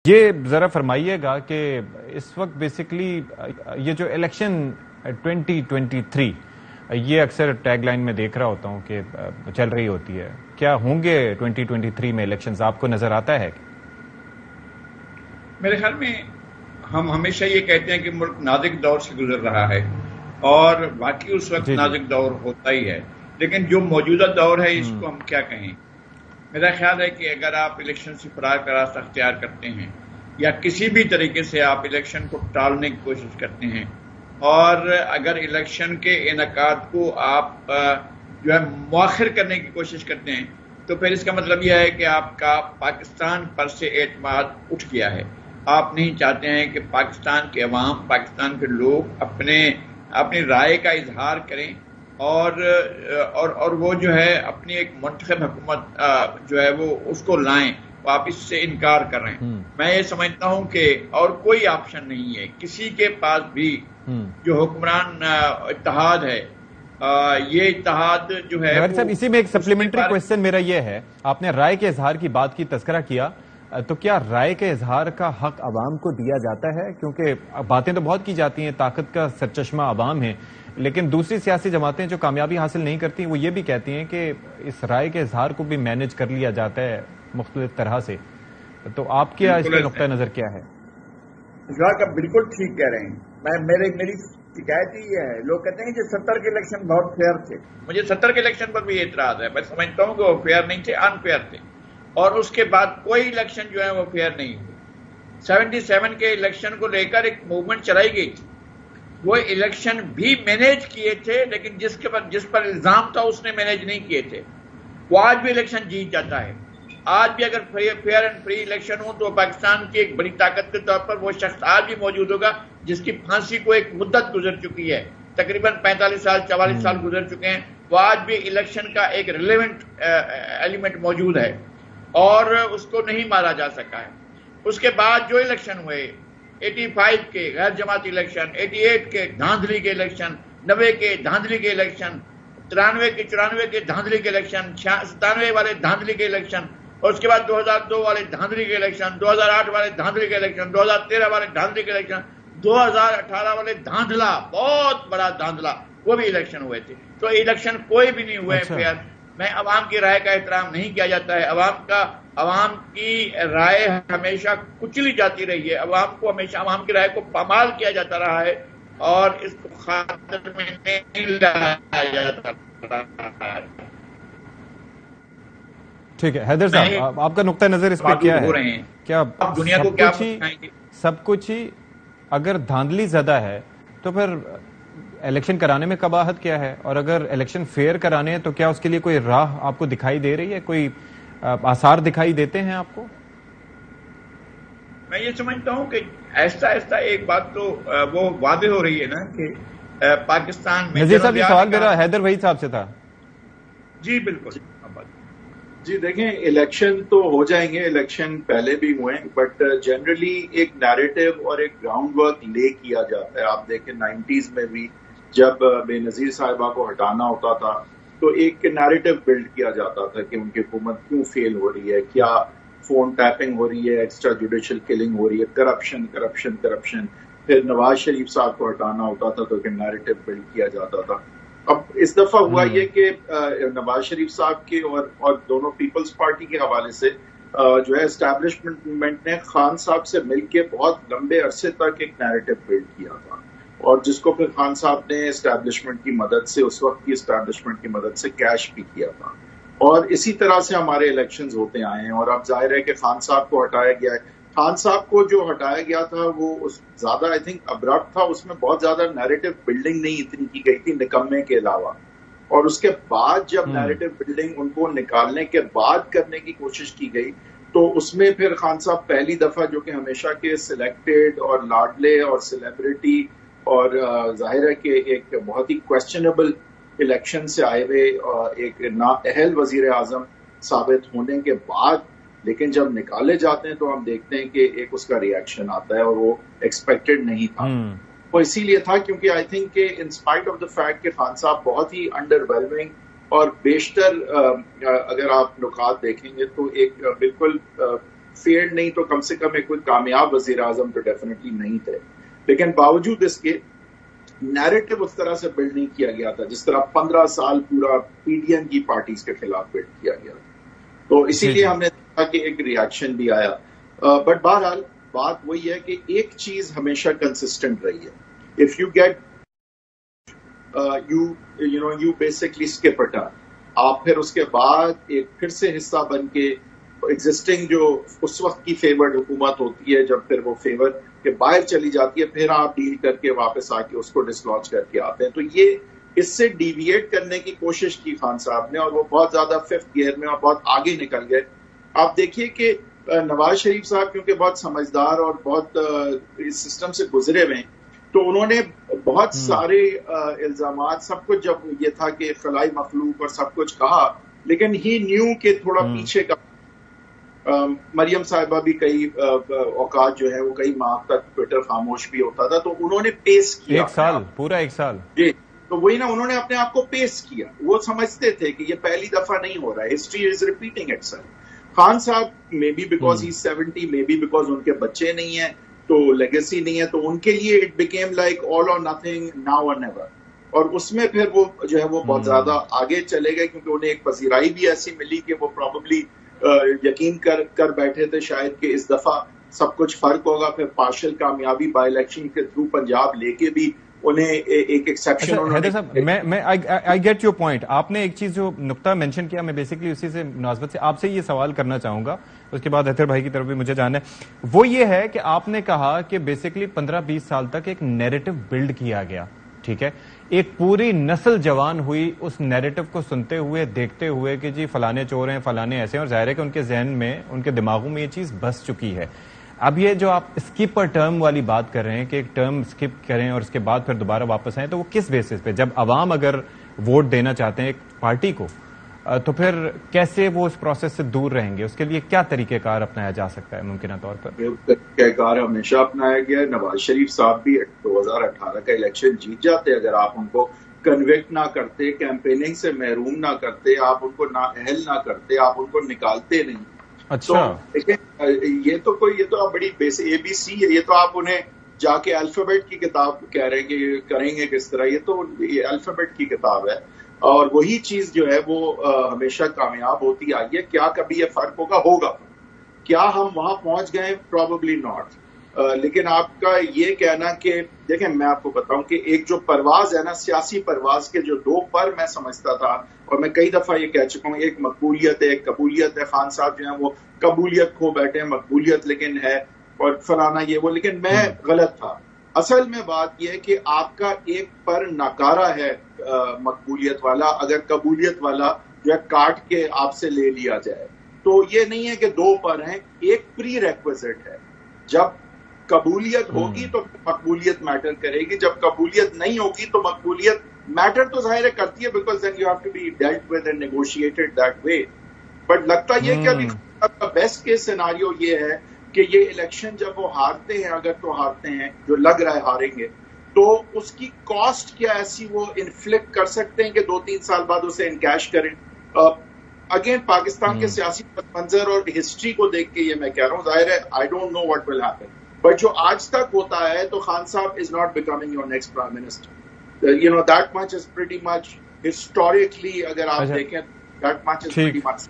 یہ ذرا فرمائیے گا کہ اس وقت بیسکلی یہ جو الیکشن 2023 یہ اکثر ٹیگ لائن میں دیکھ رہا ہوتا ہوں کہ چل رہی ہوتی ہے، کیا ہوں گے 2023 میں الیکشنز؟ آپ کو نظر آتا ہے؟ میرے خیال میں ہم ہمیشہ یہ کہتے ہیں کہ ملک نازک دور سے گزر رہا ہے اور باقی اس وقت نازک دور ہوتا ہی ہے، لیکن جو موجودہ دور ہے اس کو ہم کیا کہیں۔ میرا خیال ہے کہ اگر آپ الیکشن سے فرار کا راستہ اختیار کرتے ہیں یا کسی بھی طریقے سے آپ الیکشن کو ٹالنے کی کوشش کرتے ہیں اور اگر الیکشن کے انعقاد کو آپ جو ہے مؤخر کرنے کی کوشش کرتے ہیں تو پھر اس کا مطلب یہ ہے کہ آپ کا پاکستان پر سے اعتماد اٹھ گیا ہے۔ آپ نہیں چاہتے ہیں کہ پاکستان کے عوام، پاکستان کے لوگ اپنی رائے کا اظہار کریں اور وہ جو ہے اپنی ایک منتخب حکومت جو ہے وہ اس کو لائیں، آپ اس سے انکار کر رہے ہیں۔ میں یہ سمجھتا ہوں کہ اور کوئی آپشن نہیں ہے کسی کے پاس بھی جو حکمران اتحاد ہے، یہ اتحاد جو ہے صاحب اسی میں ایک سپلیمنٹری کوئسچن میرا یہ ہے، آپ نے رائے کے اظہار کی بات کی، تذکرہ کیا، تو کیا رائے کے اظہار کا حق عوام کو دیا جاتا ہے؟ کیونکہ باتیں تو بہت کی جاتی ہیں، طاقت کا سرچشمہ عوام ہے، لیکن دوسری سیاسی جماعتیں جو کامیابی حاصل نہیں کرتی وہ یہ بھی کہتی ہیں کہ اس رائے کے اظہار کو بھی مینج کر لیا جاتا ہے مختلف طرح سے، تو آپ کیا اس کا نقطہ نظر کیا ہے؟ کا بالکل ٹھیک کہہ رہے ہیں۔ میری شکایت ہی یہ ہے، لوگ کہتے ہیں کہ 70 کے الیکشن بہت فیئر تھے، مجھے 70 کے الیکشن پر بھی اعتراض ہے۔ میں سمجھتا ہوں کہ وہ فیئر نہیں تھے، ان فیئر تھے، اور اس کے بعد کوئی الیکشن جو ہے وہ فیئر نہیں ہوئی۔ 77 کے الیکشن کو لے کر ایک موومنٹ چلائی گئی تھی، وہ الیکشن بھی مینیج کیے تھے، لیکن جس پر الزام تھا اس نے مینیج نہیں کیے تھے۔ وہ آج بھی الیکشن جیت جاتا ہے۔ آج بھی اگر فیئر اینڈ فری الیکشن ہو تو پاکستان کی ایک بڑی طاقت کے طور پر وہ شخص آج بھی موجود ہوگا جس کی پھانسی کو ایک مدت گزر چکی ہے، تقریباً 45 سال 44 سال گزر چکے ہیں، وہ آج بھی الیکشن کا ایک ریلیونٹ ایلیمنٹ موجود ہے اور اس کو نہیں مارا جا سکا ہے۔ اس کے بعد جو الیکشن ہوئے، 85 کے غیر جماعتی الیکشن، 88 کے دھاندلی کے الیکشن، 90 کے دھاندلی کے الیکشن، 93 کے 94 کے دھاندلی کے الیکشن، 97 والے دھاندلی کے الیکشن، اور اس کے بعد 2002 والے دھاندلی کے الیکشن، 2008 والے دھاندلی کے الیکشن، 2013 والے دھاندلی کے الیکشن، 2018 والے دھاندلا، بہت بڑا دھاندلا، وہ بھی الیکشن ہوئے تھے۔ تو الیکشن کوئی بھی نہیں ہوئے فیئر۔ میں عوام کی رائے کا احترام نہیں کیا جاتا ہے، عوام کی رائے ہمیشہ کچلی جاتی رہی ہے، عوام کی رائے کو پامال کیا جاتا رہا ہے اور اس کو خاطر میں نہیں لایا جاتا رہا ہے۔ ٹھیک ہے حیدر صاحب، آپ کا نقطہ نظر اس پہ کیا ہے؟ کیا دنیا کو کیا سب کچھ ہی اگر دھاندلی زدہ ہے تو پھر الیکشن کرانے میں قباحت کیا ہے؟ اور اگر الیکشن فیئر کرانے ہیں تو کیا اس کے لیے کوئی راہ آپ کو دکھائی دے رہی ہے، کوئی آثار دکھائی دیتے ہیں آپ کو؟ میں یہ سمجھتا ہوں کہ ایسا ایک بات تو وہ واضح ہو رہی ہے نا کہ پاکستان میں نذیر صاحب یہ سوال میرا حیدر وحید صاحب سے تھا۔ جی بالکل جی دیکھیں، الیکشن تو ہو جائیں گے، الیکشن پہلے بھی ہوئے ہیں، بٹ جنرلی ایک نیریٹو اور ایک گراؤنڈ ورک لے کیا جاتا ہے۔ آپ دیکھیں 90s میں بھی جب بے نظیر صاحبہ کو ہٹانا ہوتا تھا تو ایک نیریٹو بلڈ کیا جاتا تھا کہ ان کی حکومت کیوں فیل ہو رہی ہے، کیا فون ٹیپنگ ہو رہی ہے، ایکسٹرا جوڈیشل کلنگ ہو رہی ہے، کرپشن۔ پھر نواز شریف صاحب کو ہٹانا ہوتا تھا تو ایک نیریٹو بلڈ کیا جاتا تھا۔ اب اس دفعہ ہوا یہ کہ نواز شریف صاحب کے اور دونوں پیپلز پارٹی کے حوالے سے جو ہے اسٹیبلشمنٹ نے خان صاحب سے مل کے بہت لمبے عرصے تک ایک نیریٹو بلڈ کیا تھا، اور جس کو پھر خان صاحب نے اسٹیبلشمنٹ کی مدد سے، اس وقت کی اسٹیبلشمنٹ کی مدد سے کیش بھی کیا تھا، اور اسی طرح سے ہمارے الیکشنز ہوتے آئے ہیں۔ اور اب ظاہر ہے کہ خان صاحب کو ہٹایا گیا ہے۔ خان صاحب کو جو ہٹایا گیا تھا وہ زیادہ آئی تھنک ابرپٹ تھا، اس میں بہت زیادہ نیریٹو بلڈنگ نہیں اتنی کی گئی تھی نکمے کے علاوہ، اور اس کے بعد جب نیریٹو بلڈنگ ان کو نکالنے کے بعد کرنے کی کوشش کی گئی تو اس میں پھر خان صاحب پہلی دفعہ جو کہ ہمیشہ کے سلیکٹڈ اور لاڈلے اور سیلیبریٹی اور ظاہر ہے کہ ایک بہت ہی کویسچنیبل الیکشن سے آئے ہوئے ایک نااہل وزیر اعظم ثابت ہونے کے بعد، لیکن جب نکالے جاتے ہیں تو ہم دیکھتے ہیں کہ ایک اس کا ری ایکشن آتا ہے، اور وہ ایکسپیکٹڈ نہیں تھا۔ وہ اسی لیے تھا کیونکہ آئی تھنک کہ in spite of the fact کہ خان صاحب بہت ہی انڈر ویلمنگ اور بیشتر اگر آپ نکات دیکھیں گے تو ایک بالکل فیلڈ نہیں تو کم سے کم ایک کوئی کامیاب وزیر اعظم تو ڈیفینیٹلی نہیں تھے. لیکن باوجود اس کے نیریٹو اس طرح سے بلڈ نہیں کیا گیا تھا جس طرح 15 سال پورا پی ڈی ایم کی پارٹیز کے خلاف بلڈ کیا گیا تھا. تو اسی لیے ہم نے دیکھا کہ ایک ریئیکشن بھی آیا. بٹ بہرحال بات وہی ہے کہ ایک چیز ہمیشہ کنسسٹنٹ رہی ہے. If you get you basically skip it. آپ پھر اس کے بعد ایک پھر سے حصہ بن کے ایگزسٹنگ جو اس وقت کی فیورڈ حکومت ہوتی ہے جب پھر وہ فیور کے باہر چلی جاتی ہے پھر آپ ڈیل کر کے واپس آ کے اس کو ڈسلانچ کر کے آتے ہیں. تو یہ اس سے ڈیویٹ کرنے کی کوشش کی خان صاحب نے اور وہ بہت زیادہ 5th گیئر میں اور بہت آگے نکل گئے. آپ دیکھیے کہ نواز شریف صاحب کیونکہ بہت سمجھدار اور بہت اس سسٹم سے گزرے ہوئے ہیں تو انہوں نے بہت سارے الزامات سب کچھ جب یہ تھا کہ خلائی مخلوق اور سب کچھ کہا لیکن ہی نیو کہ تھوڑا پیچھے کا. مریم صاحبہ بھی کئی اوقات جو ہے وہ کئی ماہ تک ٹویٹر خاموش بھی ہوتا تھا تو انہوں نے پیس کیا پورا ایک سال. جی تو وہی نا انہوں نے اپنے آپ کو پیس کیا. وہ سمجھتے تھے کہ یہ پہلی دفعہ نہیں ہو رہا ہے. History is repeating itself. Khan Sahab may be because he 70 may be because ان کے بچے نہیں ہیں تو لیگیسی نہیں ہے تو ان کے لیے اٹ بیکیم لائک آل اور نتھنگ ناؤ اور نیور. اور اس میں پھر وہ جو ہے وہ بہت زیادہ آگے چلے گئے کیونکہ انہیں ایک پذیرائی بھی ایسی ملی کہ وہ پروبیبلی یقین کر بیٹھے تھے شاید کہ اس دفعہ سب کچھ فرق ہوگا. پھر پارشل کامیابی بائی الیکشن کے تھرو پنجاب لے کے بھی انہیں ایک ایکسیپشن. حیدر صاحب میں آئی گیٹ یور پوائنٹ. آپ نے ایک چیز جو نقطہ مینشن کیا میں بیسکلی اسی سے مناسبت سے آپ سے یہ سوال کرنا چاہوں گا اس کے بعد اطہر بھائی کی طرف بھی مجھے جانا ہے. وہ یہ ہے کہ آپ نے کہا کہ بیسکلی 15-20 سال تک ایک نیریٹو بلڈ کیا گیا. ٹھیک ہے, ایک پوری نسل جوان ہوئی اس نیریٹو کو سنتے ہوئے دیکھتے ہوئے کہ جی فلانے چور ہیں فلانے ایسے ہیں, اور ظاہر ہے کہ ان کے ذہن میں ان کے دماغوں میں یہ چیز بس چکی ہے. اب یہ جو آپ اسکپ اور ٹرم والی بات کر رہے ہیں کہ ایک ٹرم اسکپ کریں اور اس کے بعد پھر دوبارہ واپس آئیں, تو وہ کس بیسس پہ؟ جب عوام اگر ووٹ دینا چاہتے ہیں ایک پارٹی کو تو پھر کیسے وہ اس پروسیس سے دور رہیں گے؟ اس کے لیے کیا طریقہ کار اپنایا جا سکتا ہے ممکنہ طور پر؟ طریقہ کار ہمیشہ اپنایا گیا. نواز شریف صاحب بھی 2018 کا الیکشن جیت جاتے اگر آپ ان کو کنوکٹ نہ کرتے, کیمپیننگ سے محروم نہ کرتے, آپ ان کو نااہل نہ کرتے, آپ ان کو نکالتے نہیں. اچھا یہ تو آپ بڑی بیس اے بی سی ہے. یہ تو آپ انہیں جا کے الفابیٹ کی کتاب کہہ رہے ہیں کریں گے کس طرح, یہ تو الفابیٹ کی کتاب ہے اور وہی چیز جو ہے وہ ہمیشہ کامیاب ہوتی آئی ہے. کیا کبھی یہ فرق ہوگا کیا ہم وہاں پہنچ گئے؟ Probably not. لیکن آپ کا یہ کہنا کہ دیکھیں میں آپ کو بتاؤں کہ ایک جو پرواز ہے نا, سیاسی پرواز کے جو 2 پر میں سمجھتا تھا اور میں کئی دفعہ یہ کہہ چکا ہوں, ایک مقبولیت ہے ایک قبولیت ہے. خان صاحب جو ہیں وہ قبولیت کھو بیٹھے ہیں, مقبولیت لیکن ہے اور فلانا یہ وہ, لیکن میں غلط تھا. اصل میں بات یہ ہے کہ آپ کا ایک پر ناکارہ ہے مقبولیت والا, اگر قبولیت والا جو ہے کاٹ کے آپ سے لے لیا جائے تو یہ نہیں ہے کہ 2 پر ہیں, ایک پری ریکویزٹ ہے. جب قبولیت ہوگی تو مقبولیت میٹر کرے گی, جب قبولیت نہیں ہوگی تو مقبولیت میٹر تو ظاہر کرتی ہے because then you have to be dealt with and negotiated that way. But لگتا یہ کہ ابھی بیسٹ کیس سیناریو یہ ہے کہ یہ الیکشن جب وہ ہارتے ہیں, اگر تو ہارتے ہیں جو لگ رہا ہے ہاریں گے, تو اس کی کاسٹ کیا ایسی وہ انفلکٹ کر سکتے ہیں کہ 2-3 سال بعد اسے انکیش کریں. اگین پاکستان کے سیاسی منظر اور ہسٹری کو دیکھ کے یہ میں کہہ رہا ہوں, ظاہر ہے I don't know what will happen, but جو آج تک ہوتا ہے تو خان صاحب is not becoming your next prime minister. You know that much is pretty much historically اگر آپ دیکھیں that much is pretty much